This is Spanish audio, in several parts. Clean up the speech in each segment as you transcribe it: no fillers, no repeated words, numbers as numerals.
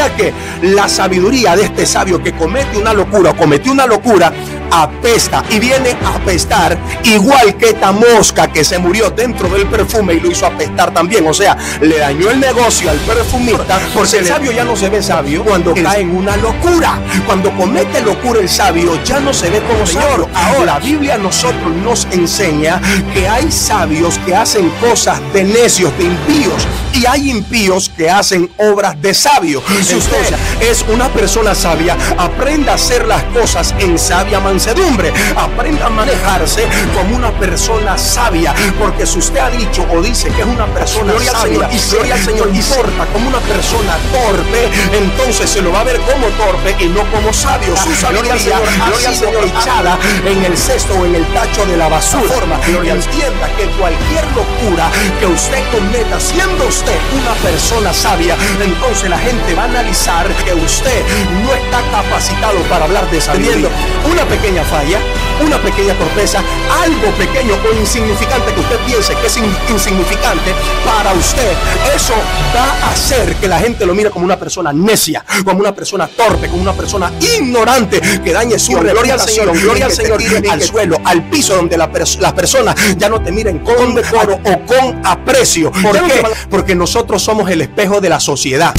sea que la sabiduría de este sabio que comete una locura, cometió una locura, apesta y viene a apestar igual que esta mosca que se murió dentro del perfume y lo hizo apestar también. O sea, le dañó el negocio al perfumista, porque el sabio ya no se ve sabio cuando cae en una locura. Cuando comete locura el sabio ya no se ve como sabio. Ahora la Biblia a nosotros nos enseña que hay sabios que hacen cosas de necios, de impíos, y hay impíos que hacen obras de sabios. Si usted es una persona sabia, aprenda a hacer las cosas en sabia mansedumbre, aprenda a manejarse como una persona sabia, porque si usted ha dicho o dice que es una persona sabia y gloria al Señor y porta como una persona torpe, entonces se lo va a ver como torpe y no como sabio. Su sabiduría ha sido echada en el cesto o en el tacho de la basura. Entienda que cualquier locura que usted cometa, siendo usted una persona sabia, entonces la gente va a analizar que usted no está capacitado para hablar de sabiduría. Una pequeña falla, una pequeña torpeza, algo pequeño o insignificante que usted piense que es insignificante para usted, eso va a hacer que la gente lo mire como una persona necia, como una persona torpe, como una persona ignorante, que dañe su reputación, gloria al Señor, al suelo, al piso, donde las personas ya no te miren con decoro o con aprecio. ¿Por qué? Porque nosotros somos el espejo de la sociedad.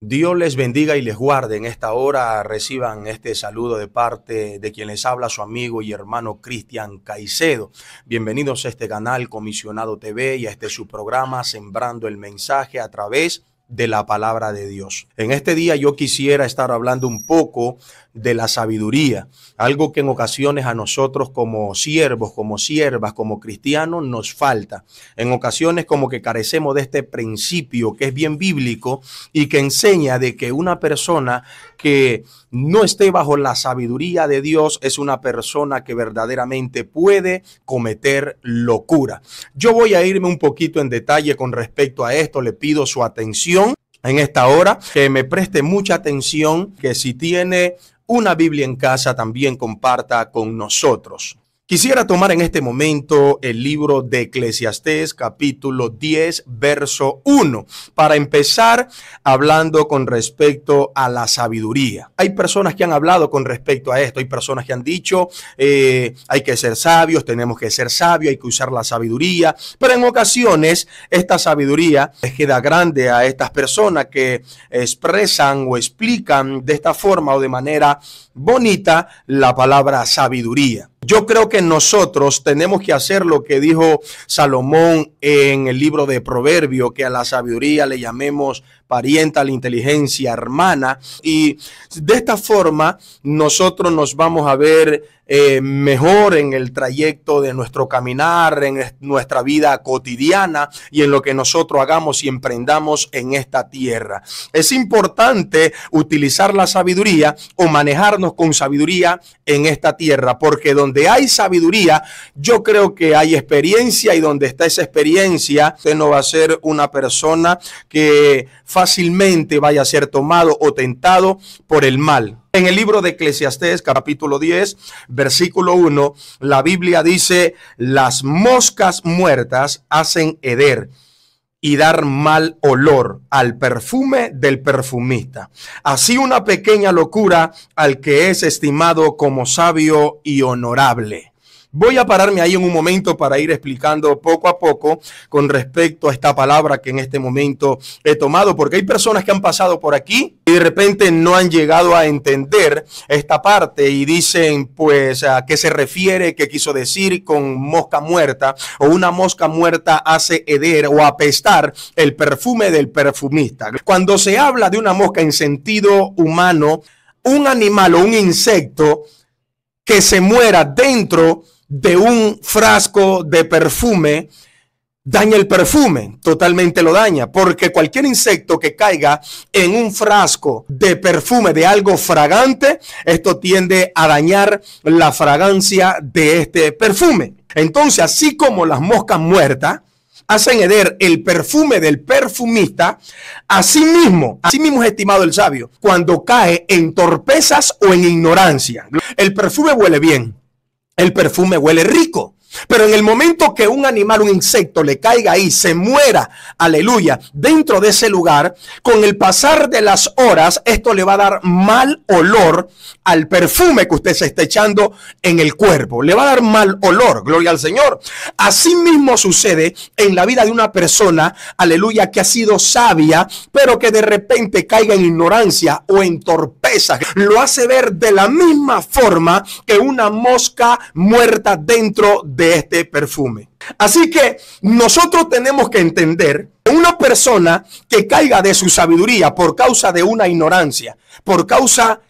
Dios les bendiga y les guarde. En esta hora reciban este saludo de parte de quien les habla, su amigo y hermano Cristian Caicedo. Bienvenidos a este canal Comisionado TV y a este su programa Sembrando el Mensaje a través de la palabra de Dios. En este día yo quisiera estar hablando un poco de la sabiduría, algo que en ocasiones a nosotros como siervos, como siervas, como cristianos nos falta. En ocasiones como que carecemos de este principio que es bien bíblico y que enseña de que una persona que no esté bajo la sabiduría de Dios es una persona que verdaderamente puede cometer locura. Yo voy a irme un poquito en detalle con respecto a esto. Le pido su atención en esta hora, que me preste mucha atención, que si tiene una Biblia en casa también comparta con nosotros. Quisiera tomar en este momento el libro de Eclesiastés, capítulo 10, verso 1, para empezar hablando con respecto a la sabiduría. Hay personas que han hablado con respecto a esto, hay personas que han dicho hay que ser sabios, tenemos que ser sabios, hay que usar la sabiduría, pero en ocasiones esta sabiduría les queda grande a estas personas que expresan o explican de esta forma o de manera bonita la palabra sabiduría. Yo creo que nosotros tenemos que hacer lo que dijo Salomón en el libro de Proverbios, que a la sabiduría le llamemos parienta, a la inteligencia hermana, y de esta forma nosotros nos vamos a ver mejor en el trayecto de nuestro caminar, en nuestra vida cotidiana y en lo que nosotros hagamos y emprendamos en esta tierra. Es importante utilizar la sabiduría o manejarnos con sabiduría en esta tierra, porque donde hay sabiduría, yo creo que hay experiencia, y donde está esa experiencia, usted no va a ser una persona que fácilmente vaya a ser tomado o tentado por el mal. En el libro de Eclesiastés, capítulo 10, versículo 1, la Biblia dice: las moscas muertas hacen heder y dar mal olor al perfume del perfumista. Así una pequeña locura al que es estimado como sabio y honorable. Voy a pararme ahí en un momento para ir explicando poco a poco con respecto a esta palabra que en este momento he tomado, porque hay personas que han pasado por aquí y de repente no han llegado a entender esta parte y dicen pues a qué se refiere, qué quiso decir con mosca muerta, o una mosca muerta hace heder o apestar el perfume del perfumista. Cuando se habla de una mosca en sentido humano, un animal o un insecto que se muera dentro de un frasco de perfume daña el perfume, totalmente lo daña, porque cualquier insecto que caiga en un frasco de perfume de algo fragante, esto tiende a dañar la fragancia de este perfume. Entonces, así como las moscas muertas hacen heder el perfume del perfumista, asimismo es estimado el sabio cuando cae en torpezas o en ignorancia. El perfume huele bien, el perfume huele rico, Pero en el momento que un animal, un insecto le caiga ahí, se muera, aleluya, dentro de ese lugar, con el pasar de las horas, esto le va a dar mal olor al perfume que usted se está echando en el cuerpo. Le va a dar mal olor, gloria al Señor. Así mismo sucede en la vida de una persona, aleluya, que ha sido sabia, pero que de repente caiga en ignorancia o en torpeza. Lo hace ver de la misma forma que una mosca muerta dentro de este perfume. Así que nosotros tenemos que entender que una persona que caiga de su sabiduría por causa de una ignorancia, por causa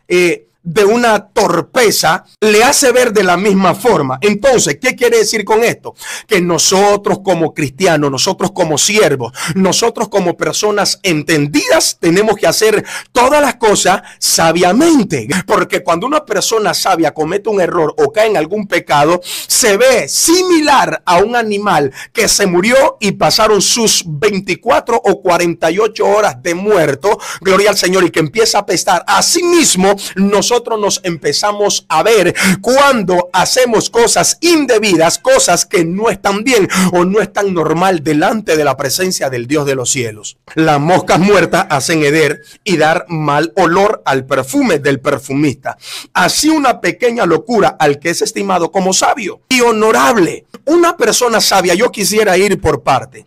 de una torpeza, le hace ver de la misma forma. Entonces, ¿qué quiere decir con esto? Que nosotros como cristianos, nosotros como siervos, nosotros como personas entendidas, tenemos que hacer todas las cosas sabiamente. Porque cuando una persona sabia comete un error o cae en algún pecado, se ve similar a un animal que se murió y pasaron sus 24 o 48 horas de muerto, gloria al Señor, y que empieza a apestar. Asimismo, nosotros nos empezamos a ver cuando hacemos cosas indebidas, cosas que no están bien o no están normal delante de la presencia del Dios de los cielos. Las moscas muertas hacen heder y dar mal olor al perfume del perfumista. Así una pequeña locura al que es estimado como sabio y honorable. Una persona sabia, yo quisiera ir por parte.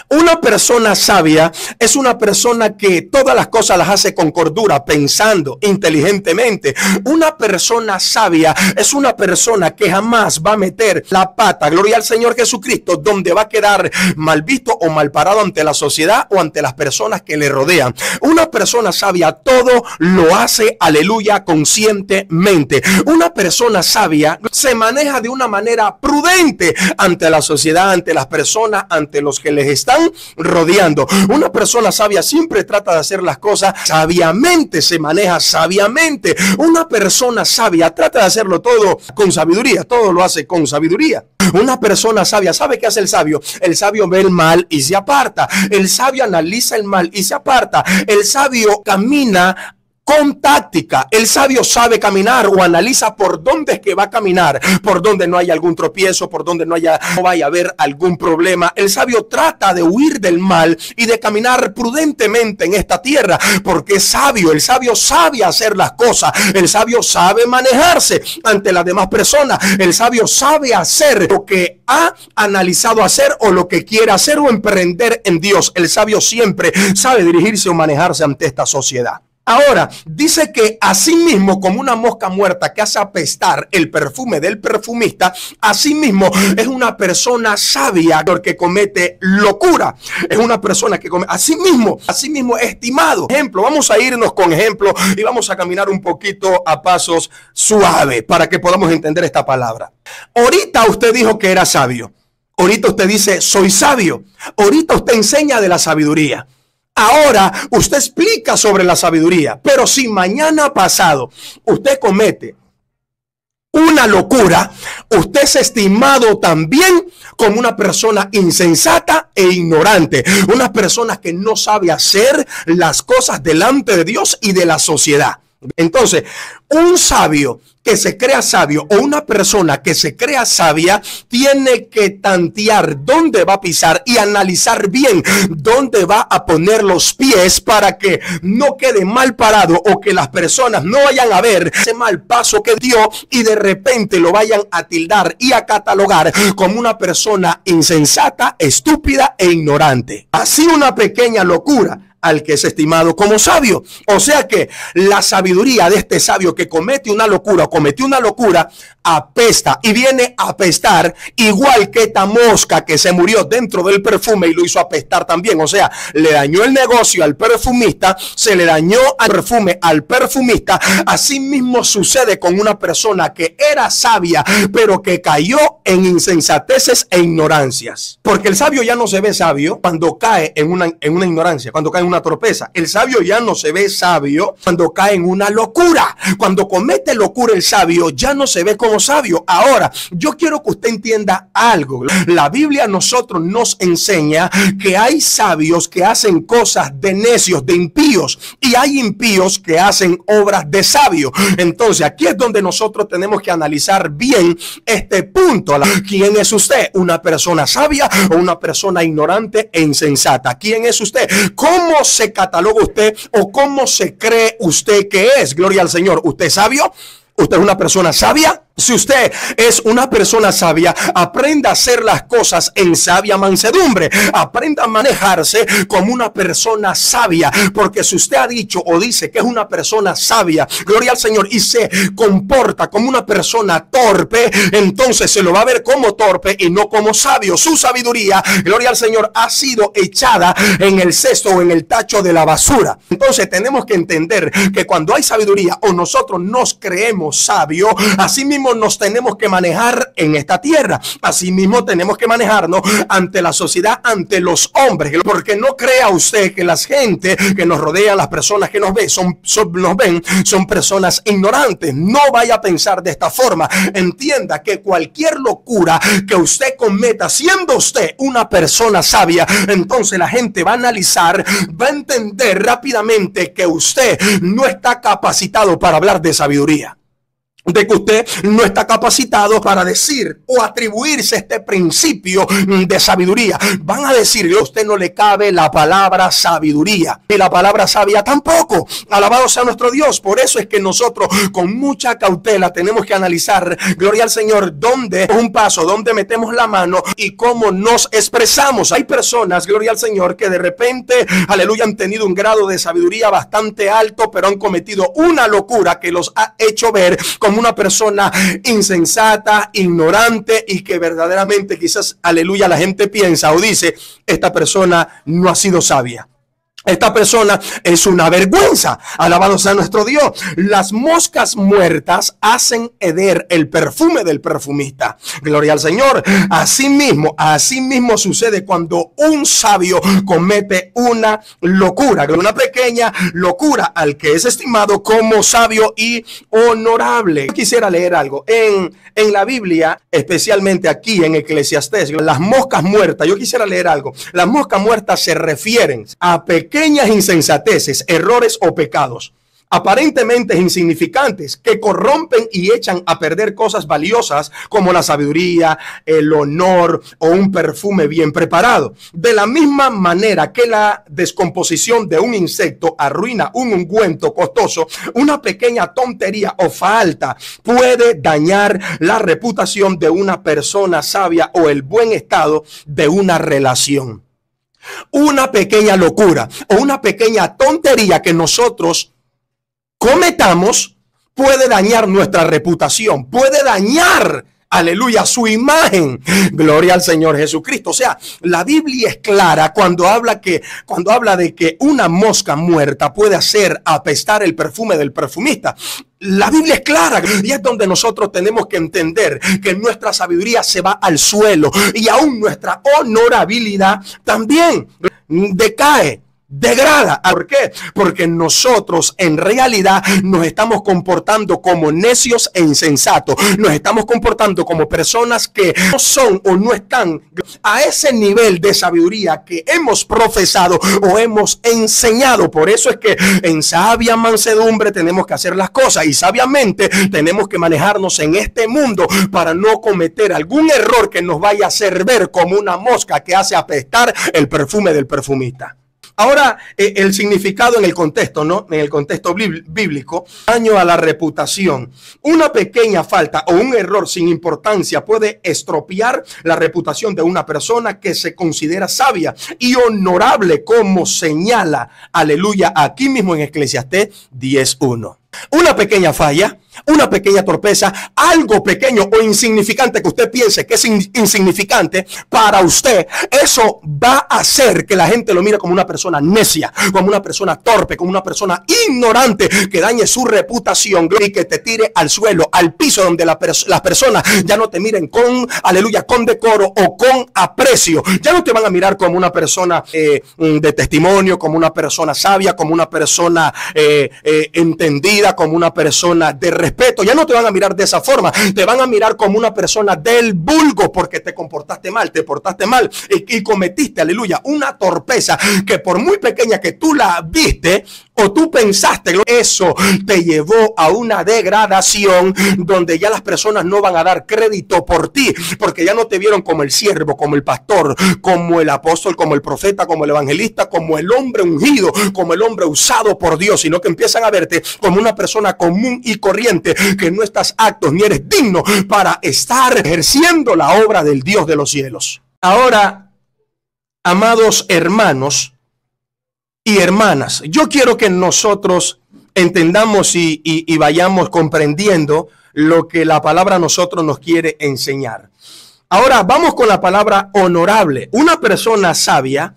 Una persona sabia es una persona que todas las cosas las hace con cordura, pensando inteligentemente. Una persona sabia es una persona que jamás va a meter la pata, gloria al Señor Jesucristo, donde va a quedar mal visto o mal parado ante la sociedad o ante las personas que le rodean. Una persona sabia todo lo hace, aleluya, conscientemente. Una persona sabia se maneja de una manera prudente ante la sociedad, ante las personas, ante los que les están rodeando. Una persona sabia siempre trata de hacer las cosas sabiamente, se maneja sabiamente. Una persona sabia trata de hacerlo todo con sabiduría, todo lo hace con sabiduría. Una persona sabia, ¿sabe qué hace el sabio? El sabio ve el mal y se aparta. El sabio analiza el mal y se aparta. El sabio camina con táctica. El sabio sabe caminar o analiza por dónde es que va a caminar, por donde no haya algún tropiezo, por donde no vaya a haber algún problema. El sabio trata de huir del mal y de caminar prudentemente en esta tierra, porque es sabio. El sabio sabe hacer las cosas. El sabio sabe manejarse ante las demás personas. El sabio sabe hacer lo que ha analizado hacer o lo que quiere hacer o emprender en Dios. El sabio siempre sabe dirigirse o manejarse ante esta sociedad. Ahora, dice que así mismo como una mosca muerta que hace apestar el perfume del perfumista, así mismo es una persona sabia porque comete locura. Es una persona que comete, así mismo estimado. Ejemplo, vamos a irnos con ejemplo y vamos a caminar un poquito a pasos suaves para que podamos entender esta palabra. Ahorita usted dijo que era sabio. Ahorita usted dice, soy sabio. Ahorita usted enseña de la sabiduría. Ahora usted explica sobre la sabiduría, pero si mañana pasado usted comete una locura, usted es estimado también como una persona insensata e ignorante, una persona que no sabe hacer las cosas delante de Dios y de la sociedad. Entonces, un sabio que se crea sabio o una persona que se crea sabia tiene que tantear dónde va a pisar y analizar bien dónde va a poner los pies para que no quede mal parado o que las personas no vayan a ver ese mal paso que dio y de repente lo vayan a tildar y a catalogar como una persona insensata, estúpida e ignorante. Así una pequeña locura al que es estimado como sabio. O sea que la sabiduría de este sabio que cometió una locura, apesta y viene a apestar igual que esta mosca que se murió dentro del perfume y lo hizo apestar también. O sea, le dañó el negocio al perfumista, se le dañó al perfume al perfumista. Así mismo sucede con una persona que era sabia, pero que cayó en insensateces e ignorancias. Porque el sabio ya no se ve sabio cuando cae en una ignorancia, cuando cae en una torpeza. El sabio ya no se ve sabio cuando cae en una locura. Cuando comete locura el sabio ya no se ve como sabio. Ahora, yo quiero que usted entienda algo. La Biblia a nosotros nos enseña que hay sabios que hacen cosas de necios, de impíos, y hay impíos que hacen obras de sabios. Entonces, aquí es donde nosotros tenemos que analizar bien este punto. ¿Quién es usted? ¿Una persona sabia o una persona ignorante e insensata? ¿Quién es usted? ¿Cómo se cataloga usted o cómo se cree usted que es? Gloria al Señor. ¿Usted es sabio? ¿Usted es una persona sabia? Si usted es una persona sabia, aprenda a hacer las cosas en sabia mansedumbre. Aprenda a manejarse como una persona sabia. Porque si usted ha dicho o dice que es una persona sabia, gloria al Señor, y se comporta como una persona torpe, entonces se lo va a ver como torpe y no como sabio. Su sabiduría, gloria al Señor, ha sido echada en el cesto o en el tacho de la basura. Entonces tenemos que entender que cuando hay sabiduría o nosotros nos creemos sabios, así mismo nos tenemos que manejar en esta tierra. Así mismo tenemos que manejarnos ante la sociedad, ante los hombres, porque no crea usted que la gente que nos rodea, las personas que nos ven, son personas ignorantes. No vaya a pensar de esta forma. Entienda que cualquier locura que usted cometa, siendo usted una persona sabia, entonces la gente va a analizar, va a entender rápidamente que usted no está capacitado para hablar de sabiduría, de que usted no está capacitado para decir o atribuirse este principio de sabiduría. Van a decirle, a usted no le cabe la palabra sabiduría y la palabra sabia tampoco. Alabado sea nuestro Dios. Por eso es que nosotros con mucha cautela tenemos que analizar, gloria al Señor, dónde un paso, dónde metemos la mano y cómo nos expresamos. Hay personas, gloria al Señor, que de repente, aleluya, han tenido un grado de sabiduría bastante alto, pero han cometido una locura que los ha hecho ver como una persona insensata, ignorante, y que verdaderamente quizás, aleluya, la gente piensa o dice, esta persona no ha sido sabia. Esta persona es una vergüenza. Alabado sea nuestro Dios. Las moscas muertas hacen heder el perfume del perfumista. Gloria al Señor. Así mismo sucede cuando un sabio comete una locura, una pequeña locura, al que es estimado como sabio y honorable. Yo quisiera leer algo en la Biblia, especialmente aquí en Eclesiastés. Las moscas muertas, yo quisiera leer algo. Las moscas muertas se refieren a pequeñas insensateces, errores o pecados aparentemente insignificantes que corrompen y echan a perder cosas valiosas como la sabiduría, el honor o un perfume bien preparado. De la misma manera que la descomposición de un insecto arruina un ungüento costoso, una pequeña tontería o falta puede dañar la reputación de una persona sabia o el buen estado de una relación. Una pequeña locura o una pequeña tontería que nosotros cometamos puede dañar nuestra reputación, puede dañar, aleluya, su imagen. Gloria al Señor Jesucristo. O sea, la Biblia es clara cuando habla de que una mosca muerta puede hacer apestar el perfume del perfumista. La Biblia es clara y es donde nosotros tenemos que entender que nuestra sabiduría se va al suelo y aún nuestra honorabilidad también decae, degrada. ¿Por qué? Porque nosotros en realidad nos estamos comportando como necios e insensatos. Nos estamos comportando como personas que no son o no están a ese nivel de sabiduría que hemos profesado o hemos enseñado. Por eso es que en sabia mansedumbre tenemos que hacer las cosas y sabiamente tenemos que manejarnos en este mundo para no cometer algún error que nos vaya a hacer ver como una mosca que hace apestar el perfume del perfumista. Ahora, el significado en el contexto, ¿no? En el contexto bíblico, daño a la reputación. Una pequeña falta o un error sin importancia puede estropear la reputación de una persona que se considera sabia y honorable, como señala, aleluya, aquí mismo en Eclesiastés 10:1. Una pequeña falla una pequeña torpeza, algo pequeño o insignificante que usted piense que es insignificante para usted, eso va a hacer que la gente lo mire como una persona necia, como una persona torpe, como una persona ignorante, que dañe su reputación y que te tire al suelo, al piso, donde las personas ya no te miren con, aleluya, con decoro o con aprecio. Ya no te van a mirar como una persona de testimonio, como una persona sabia, como una persona entendida, como una persona de respeto. Ya no te van a mirar de esa forma, te van a mirar como una persona del vulgo, porque te comportaste mal, te portaste mal y cometiste, aleluya, una torpeza que por muy pequeña que tú la viste o tú pensaste, eso te llevó a una degradación donde ya las personas no van a dar crédito por ti, porque ya no te vieron como el siervo, como el pastor, como el apóstol, como el profeta, como el evangelista, como el hombre ungido, como el hombre usado por Dios, sino que empiezan a verte como una persona común y corriente, que no estás apto ni eres digno para estar ejerciendo la obra del Dios de los cielos. Ahora, amados hermanos y hermanas, yo quiero que nosotros entendamos y vayamos comprendiendo lo que la palabra a nosotros nos quiere enseñar. Ahora vamos con la palabra honorable. Una persona sabia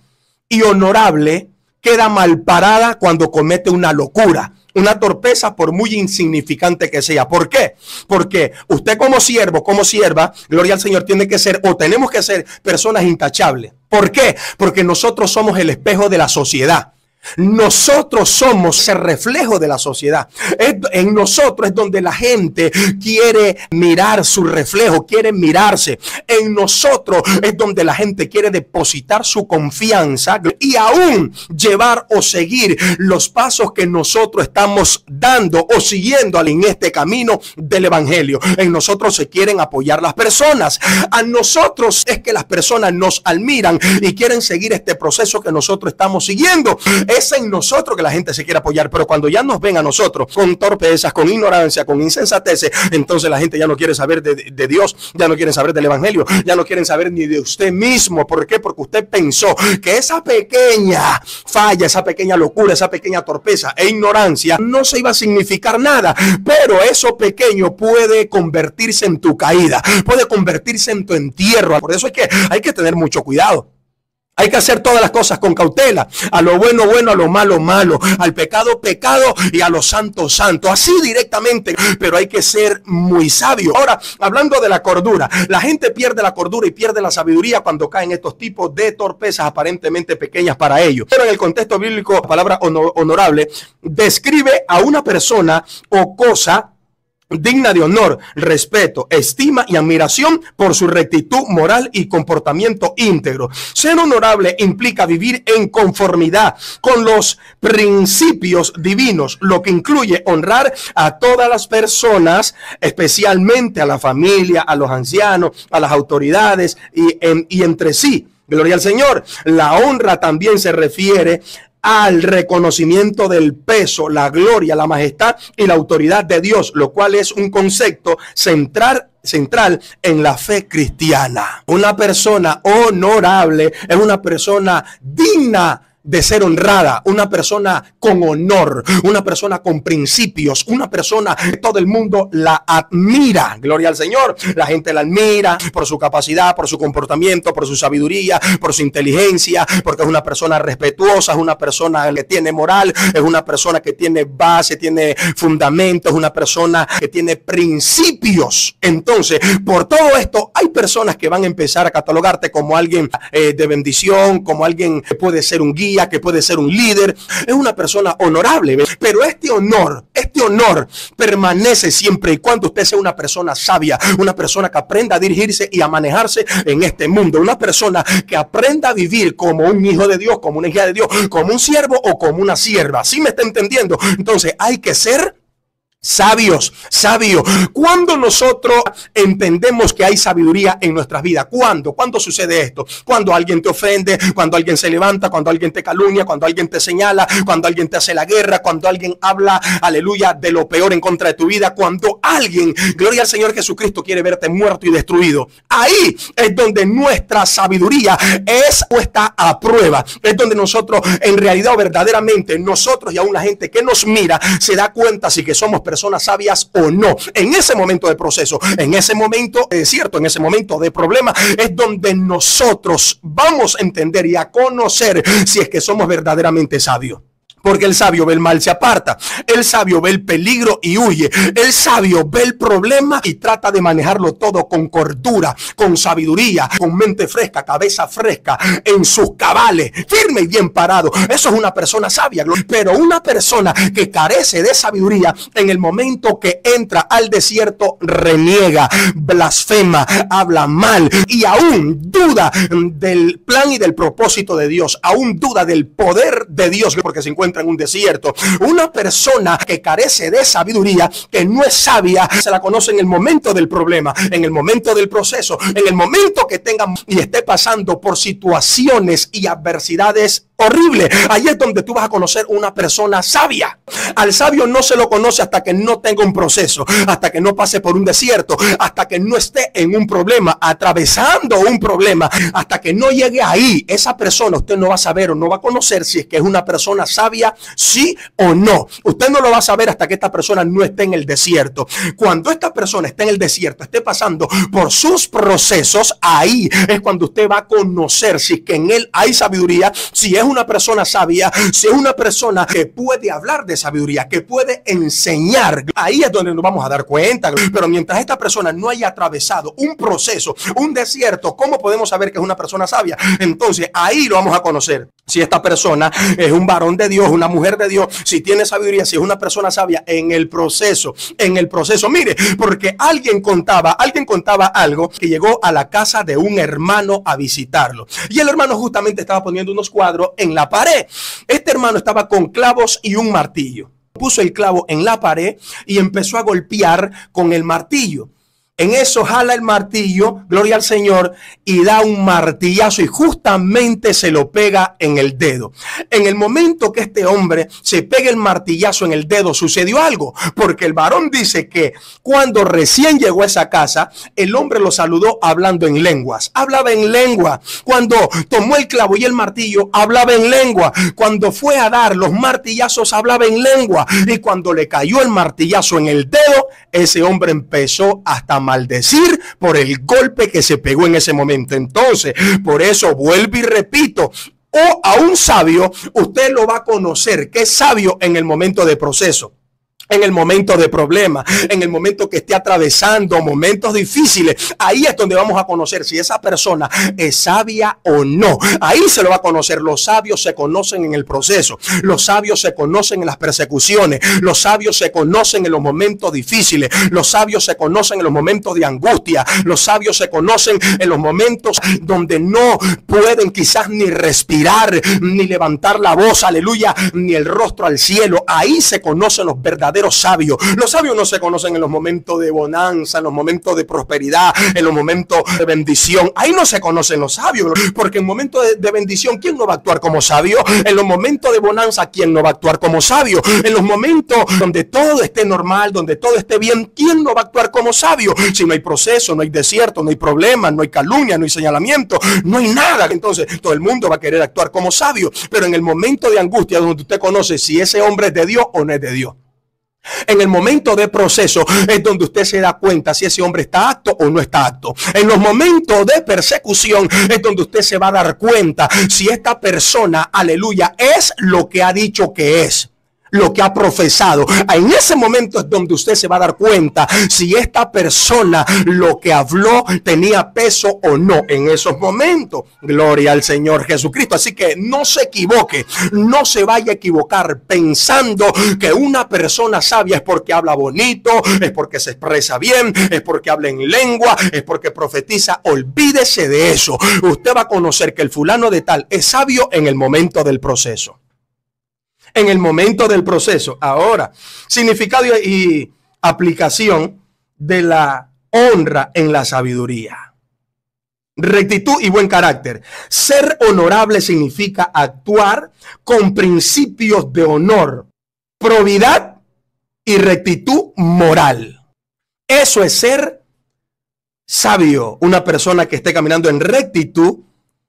y honorable queda mal parada cuando comete una locura, una torpeza, por muy insignificante que sea. ¿Por qué? Porque usted como siervo, como sierva, gloria al Señor, tiene que ser o tenemos que ser personas intachables. ¿Por qué? Porque nosotros somos el espejo de la sociedad. Nosotros somos el reflejo de la sociedad. En nosotros es donde la gente quiere mirar su reflejo, quiere mirarse. En nosotros es donde la gente quiere depositar su confianza y aún llevar o seguir los pasos que nosotros estamos dando o siguiendo en este camino del evangelio. En nosotros se quieren apoyar las personas. A nosotros es que las personas nos admiran y quieren seguir este proceso que nosotros estamos siguiendo. Es en nosotros que la gente se quiere apoyar, pero cuando ya nos ven a nosotros con torpezas, con ignorancia, con insensateces, entonces la gente ya no quiere saber de Dios, ya no quieren saber del evangelio, ya no quieren saber ni de usted mismo. ¿Por qué? Porque usted pensó que esa pequeña falla, esa pequeña locura, esa pequeña torpeza e ignorancia no se iba a significar nada, pero eso pequeño puede convertirse en tu caída, puede convertirse en tu entierro. Por eso es que hay que tener mucho cuidado. Hay que hacer todas las cosas con cautela. A lo bueno, bueno, a lo malo, malo. Al pecado, pecado, y a lo santo, santo. Así directamente. Pero hay que ser muy sabio. Ahora, hablando de la cordura. La gente pierde la cordura y pierde la sabiduría cuando caen estos tipos de torpezas aparentemente pequeñas para ellos. Pero en el contexto bíblico, la palabra honorable describe a una persona o cosa digna de honor, respeto, estima y admiración por su rectitud moral y comportamiento íntegro. Ser honorable implica vivir en conformidad con los principios divinos, lo que incluye honrar a todas las personas, especialmente a la familia, a los ancianos, a las autoridades y entre sí. Gloria al Señor. La honra también se refiere al reconocimiento del peso, la gloria, la majestad y la autoridad de Dios, lo cual es un concepto central en la fe cristiana. Una persona honorable es una persona digna de ser honrada, una persona con honor, una persona con principios, una persona que todo el mundo la admira. Gloria al Señor. La gente la admira por su capacidad, por su comportamiento, por su sabiduría, por su inteligencia, porque es una persona respetuosa, es una persona que tiene moral, es una persona que tiene base, tiene fundamento, es una persona que tiene principios. Entonces, por todo esto, hay personas que van a empezar a catalogarte como alguien de bendición, como alguien que puede ser un guía, que puede ser un líder. Es una persona honorable, pero este honor permanece siempre y cuando usted sea una persona sabia, una persona que aprenda a dirigirse y a manejarse en este mundo, una persona que aprenda a vivir como un hijo de Dios, como una hija de Dios, como un siervo o como una sierva. ¿Sí me está entendiendo? Entonces hay que ser sabio. Cuando nosotros entendemos que hay sabiduría en nuestras vidas, ¿cuándo sucede esto? Cuando alguien te ofende, cuando alguien se levanta, cuando alguien te calumnia, cuando alguien te señala, cuando alguien te hace la guerra, cuando alguien habla, aleluya, de lo peor en contra de tu vida, cuando alguien, gloria al Señor Jesucristo, quiere verte muerto y destruido, ahí es donde nuestra sabiduría es puesta a prueba. Es donde nosotros, en realidad o verdaderamente, nosotros y aún la gente que nos mira se da cuenta si que somos personas sabias o no. En ese momento de proceso, en ese momento de desierto, en ese momento de problema, es donde nosotros vamos a entender y a conocer si es que somos verdaderamente sabios. Porque el sabio ve el mal, se aparta. El sabio ve el peligro y huye. El sabio ve el problema y trata de manejarlo todo con cordura, con sabiduría, con mente fresca, cabeza fresca, en sus cabales, firme y bien parado. Eso es una persona sabia. Pero una persona que carece de sabiduría, en el momento que entra al desierto, reniega, blasfema, habla mal y aún duda del plan y del propósito de Dios. Aún duda del poder de Dios porque se encuentra en un desierto. Una persona que carece de sabiduría, que no es sabia, se la conoce en el momento del problema, en el momento del proceso, en el momento que tenga y esté pasando por situaciones y adversidades horribles. Ahí es donde tú vas a conocer una persona sabia. Al sabio no se lo conoce hasta que no tenga un proceso, hasta que no pase por un desierto, hasta que no esté en un problema, atravesando un problema, hasta que no llegue ahí. Esa persona usted no va a saber o no va a conocer si es que es una persona sabia, sí o no. Usted no lo va a saber hasta que esta persona no esté en el desierto. Cuando esta persona esté en el desierto, esté pasando por sus procesos, ahí es cuando usted va a conocer si es que en él hay sabiduría, si es una persona sabia, si es una persona que puede hablar de sabiduría, que puede enseñar. Ahí es donde nos vamos a dar cuenta. Pero mientras esta persona no haya atravesado un proceso, un desierto, ¿cómo podemos saber que es una persona sabia? Entonces ahí lo vamos a conocer. Si esta persona es un varón de Dios, una mujer de Dios, si tiene sabiduría, si es una persona sabia en el proceso. Mire, porque alguien contaba algo, que llegó a la casa de un hermano a visitarlo. Y el hermano justamente estaba poniendo unos cuadros en la pared. Este hermano estaba con clavos y un martillo. Puso el clavo en la pared y empezó a golpear con el martillo. En eso jala el martillo, gloria al Señor, y da un martillazo y justamente se lo pega en el dedo. En el momento que este hombre se pega el martillazo en el dedo, sucedió algo, porque el varón dice que cuando recién llegó a esa casa, el hombre lo saludó hablando en lenguas. Hablaba en lengua. Cuando tomó el clavo y el martillo, hablaba en lengua. Cuando fue a dar los martillazos, hablaba en lengua. Y cuando le cayó el martillazo en el dedo, ese hombre empezó hasta maldecir por el golpe que se pegó en ese momento. Entonces, por eso vuelvo y repito, o a un sabio, usted lo va a conocer que es sabio en el momento de proceso, en el momento de problema, en el momento que esté atravesando momentos difíciles. Ahí es donde vamos a conocer si esa persona es sabia o no. Ahí se lo va a conocer. Los sabios se conocen en el proceso. Los sabios se conocen en las persecuciones. Los sabios se conocen en los momentos difíciles. Los sabios se conocen en los momentos de angustia. Los sabios se conocen en los momentos donde no pueden quizás ni respirar, ni levantar la voz, aleluya, ni el rostro al cielo. Ahí se conocen los verdaderos sabios. Los sabios no se conocen en los momentos de bonanza, en los momentos de prosperidad, en los momentos de bendición. Ahí no se conocen los sabios, porque en momentos de bendición, ¿quién no va a actuar como sabio? En los momentos de bonanza, ¿quién no va a actuar como sabio? En los momentos donde todo esté normal, donde todo esté bien, ¿quién no va a actuar como sabio? Si no hay proceso, no hay desierto, no hay problema, no hay calumnia, no hay señalamiento, no hay nada. Entonces todo el mundo va a querer actuar como sabio. Pero en el momento de angustia, donde usted conoce si ese hombre es de Dios o no es de Dios. En el momento de proceso es donde usted se da cuenta si ese hombre está apto o no está apto. En los momentos de persecución es donde usted se va a dar cuenta si esta persona, aleluya, es lo que ha dicho que es, lo que ha profesado. En ese momento es donde usted se va a dar cuenta si esta persona lo que habló tenía peso o no en esos momentos. Gloria al Señor Jesucristo. Así que no se equivoque, no se vaya a equivocar pensando que una persona sabia es porque habla bonito, es porque se expresa bien, es porque habla en lengua, es porque profetiza. Olvídese de eso. Usted va a conocer que el fulano de tal es sabio en el momento del proceso. En el momento del proceso. Ahora, significado y aplicación de la honra en la sabiduría. Rectitud y buen carácter. Ser honorable significa actuar con principios de honor, probidad y rectitud moral. Eso es ser sabio. Una persona que esté caminando en rectitud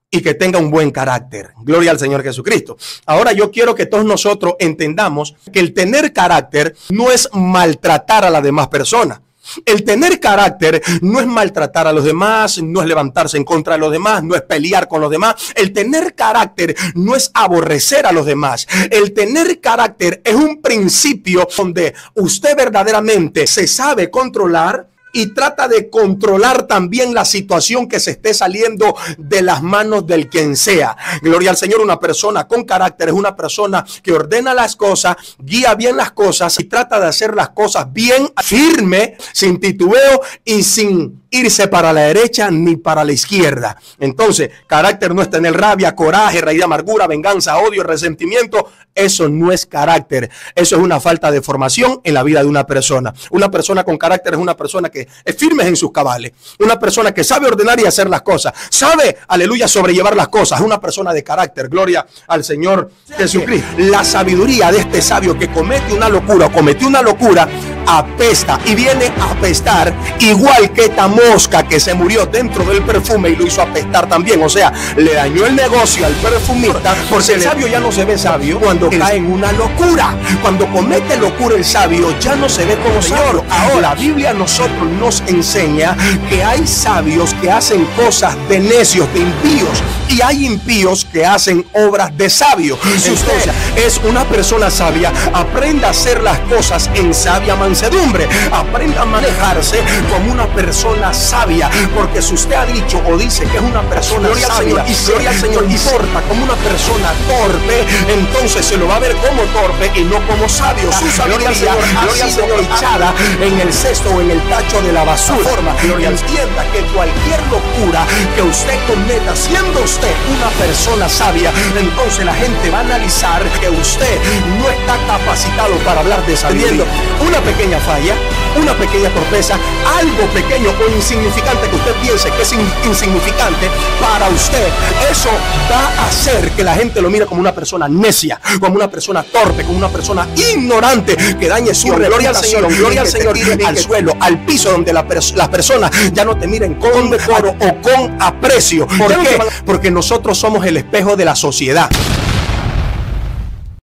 y que tenga un buen carácter. Gloria al Señor Jesucristo. Ahora yo quiero que todos nosotros entendamos que el tener carácter no es maltratar a las demás personas. El tener carácter no es maltratar a los demás, no es levantarse en contra de los demás, no es pelear con los demás. El tener carácter no es aborrecer a los demás. El tener carácter es un principio donde usted verdaderamente se sabe controlar y trata de controlar también la situación que se esté saliendo de las manos del quien sea. Gloria al Señor. Una persona con carácter es una persona que ordena las cosas, guía bien las cosas y trata de hacer las cosas bien, firme, sin titubeo y sin irse para la derecha ni para la izquierda. Entonces, carácter no es tener rabia, coraje, raíz de amargura, venganza, odio, resentimiento. Eso no es carácter. Eso es una falta de formación en la vida de una persona. Una persona con carácter es una persona que es firme en sus cabales. Una persona que sabe ordenar y hacer las cosas. Sabe, aleluya, sobrellevar las cosas. Es una persona de carácter. Gloria al Señor Jesucristo. La sabiduría de este sabio que comete una locura o cometió una locura apesta y viene a apestar igual que esta mosca que se murió dentro del perfume y lo hizo apestar también. O sea, le dañó el negocio al perfumista, porque el sabio ya no se ve sabio cuando cae en una locura. Cuando comete locura el sabio ya no se ve como sabio. Ahora la Biblia a nosotros nos enseña que hay sabios que hacen cosas de necios, de impíos, y hay impíos que hacen obras de sabios. Si usted es una persona sabia, aprenda a hacer las cosas en sabia mansedumbre. Aprenda a manejarse como una persona sabia, porque si usted ha dicho o dice que es una persona sabia y gloria al Señor y porta como una persona torpe, entonces se lo va a ver como torpe y no como sabio. Su sabiduría ha sido echada en el cesto o en el tacho de la basura. Entienda que cualquier locura que usted cometa, siendo usted una persona sabia, entonces la gente va a analizar que usted no está capacitado para hablar de sabiduría. Una pequeña falla, una pequeña torpeza, algo pequeño o insignificante que usted piense que es insignificante para usted, eso va a hacer que la gente lo mire como una persona necia, como una persona torpe, como una persona ignorante, que dañe su reputación. Gloria al Señor, al suelo, al piso, donde las personas ya no te miren con decoro o con aprecio. ¿Por qué? Porque nosotros somos el espejo de la sociedad.